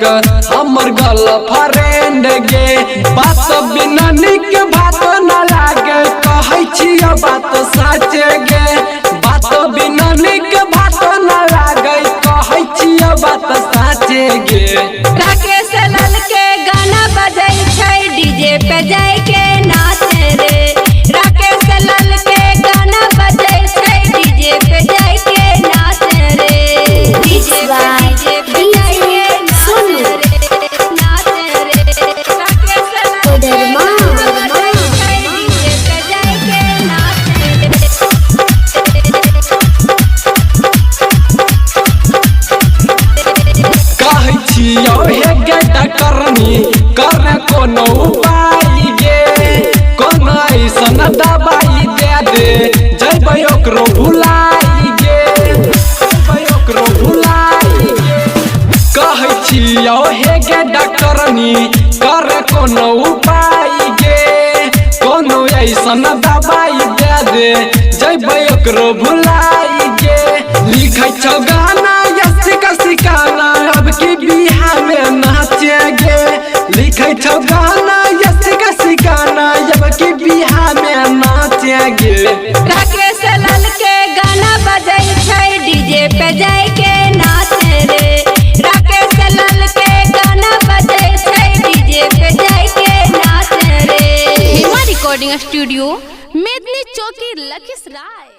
हमर गर्लफ्रेंड गे। बात बिना निक बात न लागे कहै छियै बात सच गे। बात बिना निक बात न लागे कहै छियै बात सच गे। राकेश लाल के गाना बजै छै डीजे पे जाय के नाचे रे। राकेश लाल के गाना बजै छै डीजे पे जाय के नाचे रे। डीजे पे जाय के नाचे रे राकेश लाल के गाना बजै छै डीजे पे जाय के नाचे कहै छियौ हे गेटा करनी करे कोनो उपाय गे। कोनो ऐसन दवाई दे दे जैबै ओकरो भुलाई गे। जैबै ओकरो भुलाई गे। कहै छियौ हे गेटा करनी करे कोनो उपाय गे। कोनो ऐसन दवाई दे दे जैबै ओकरो भुलाई गे। लिखै छौ गाना सिकाना अब की बिहार में नाचे गे। लिखै छौ गाना सिकाना अब की बिहार में नाचे गे। राकेश लाल के गाना बजै छै डीजे पे जाय के नाचे रे। राकेश लाल के गाना बजै छै डीजे पे जाय के नाचे रे। हेमा रिकॉर्डिंग स्टूडियो मेदनी चौकी लखीसराय।